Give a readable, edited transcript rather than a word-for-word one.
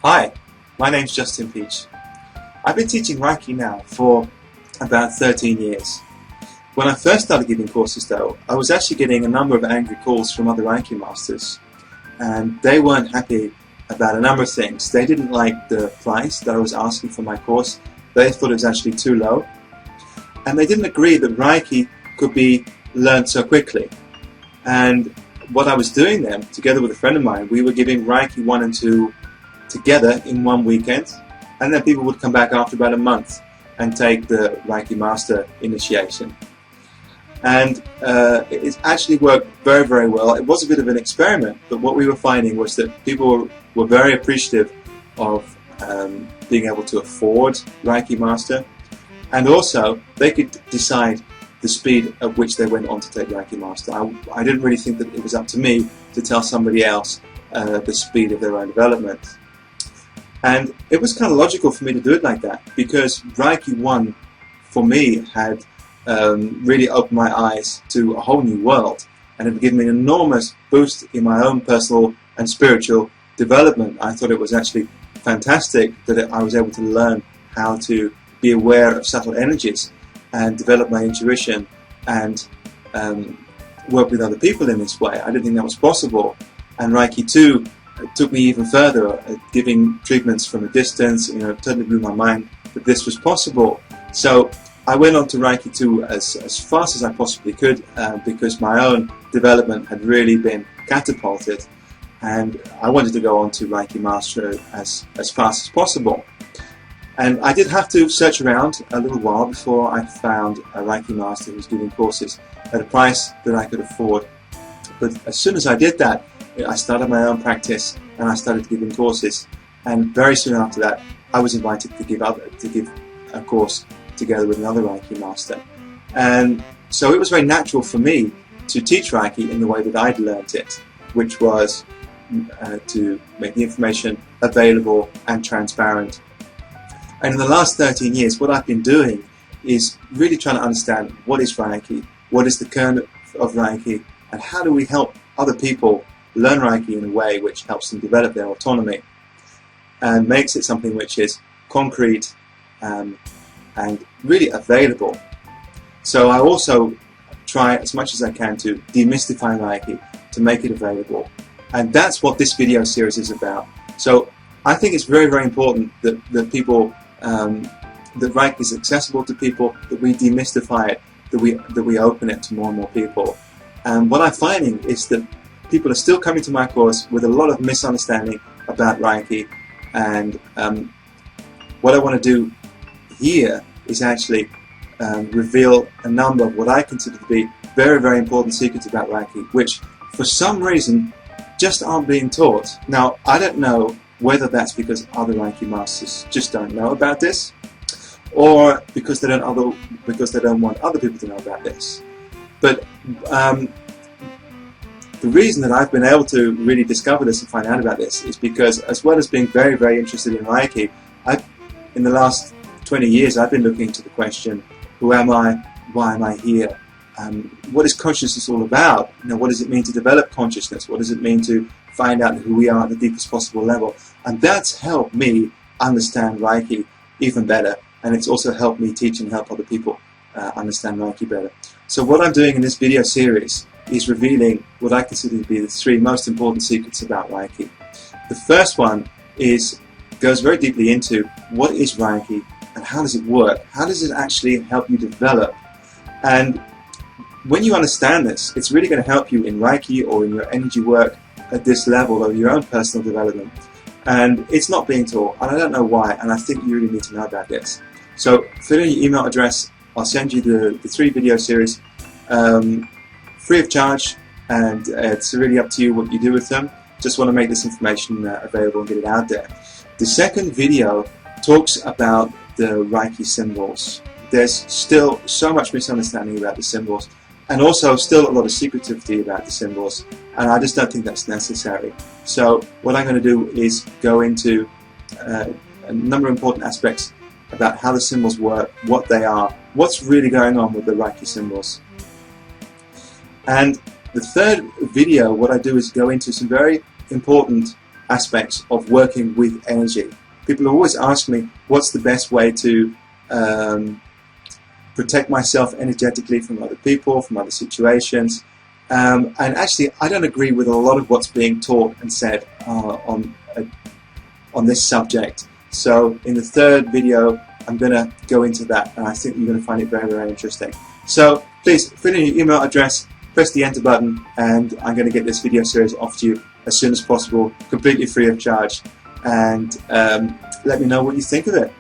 Hi, my name's Justin Peach. I've been teaching Reiki now for about 13 years. When I first started giving courses though, I was actually getting a number of angry calls from other Reiki Masters, and they weren't happy about a number of things. They didn't like the price that I was asking for my course. They thought it was actually too low, and they didn't agree that Reiki could be learned so quickly. And what I was doing then, together with a friend of mine, we were giving Reiki 1 and 2 together in one weekend, and then people would come back after about a month and take the Reiki Master initiation. And it actually worked very, very well. It was a bit of an experiment, but what we were finding was that people were very appreciative of being able to afford Reiki Master, and also they could decide the speed at which they went on to take Reiki Master. I didn't really think that it was up to me to tell somebody else the speed of their own development. And it was kind of logical for me to do it like that, because Reiki 1 for me had really opened my eyes to a whole new world, and it had given me an enormous boost in my own personal and spiritual development. I thought it was actually fantastic that I was able to learn how to be aware of subtle energies and develop my intuition and work with other people in this way. I didn't think that was possible. And Reiki 2 took me even further, giving treatments from a distance. Totally blew my mind that this was possible. So I went on to Reiki 2 as fast as I possibly could, because my own development had really been catapulted, and I wanted to go on to Reiki Master as fast as possible. And I did have to search around a little while before I found a Reiki Master who was giving courses at a price that I could afford. But as soon as I did that, I started my own practice and I started giving courses. And very soon after that, I was invited to give a course together with another Reiki Master. And so it was very natural for me to teach Reiki in the way that I'd learnt it, which was to make the information available and transparent. And in the last 13 years, what I've been doing is really trying to understand what is Reiki, what is the kernel of Reiki, and how do we help other people learn Reiki in a way which helps them develop their autonomy and makes it something which is concrete and really available. So I also try as much as I can to demystify Reiki, to make it available. And that's what this video series is about. So I think it's very, very important that people, that Reiki is accessible to people, that we demystify it, that we open it to more and more people. And what I'm finding is that people are still coming to my course with a lot of misunderstanding about Reiki. And what I want to do here is actually reveal a number of what I consider to be very, very important secrets about Reiki, which for some reason just aren't being taught. Now, I don't know whether that's because other Reiki Masters just don't know about this, or because they don't want other people to know about this. But the reason that I've been able to really discover this and find out about this is because, as well as being very, very interested in Reiki, in the last 20 years I've been looking into the question, who am I, why am I here, what is consciousness all about, what does it mean to develop consciousness, what does it mean to find out who we are at the deepest possible level. And that's helped me understand Reiki even better, and it's also helped me teach and help other people understand Reiki better. So what I'm doing in this video series is revealing what I consider to be the 3 most important secrets about Reiki. The first one goes very deeply into what is Reiki and how does it work? How does it actually help you develop? And when you understand this, it's really going to help you in Reiki or in your energy work at this level of your own personal development. And it's not being taught, and I don't know why, and I think you really need to know about this. So fill in your email address. I'll send you the 3 video series free of charge, and it's really up to you what you do with them. Just want to make this information available and get it out there. The second video talks about the Reiki symbols. There's still so much misunderstanding about the symbols, and also still a lot of secretivity about the symbols, and I just don't think that's necessary. So what I'm going to do is go into a number of important aspects about how the symbols work, what they are, what's really going on with the Reiki symbols. And the third video, what I do is go into some very important aspects of working with energy. People always ask me, what's the best way to protect myself energetically from other people, from other situations? And actually, I don't agree with a lot of what's being taught and said on this subject. So in the third video, I'm going to go into that, and I think you're going to find it very, very interesting. So please fill in your email address, press the enter button, and I'm going to get this video series off to you as soon as possible, completely free of charge. And let me know what you think of it.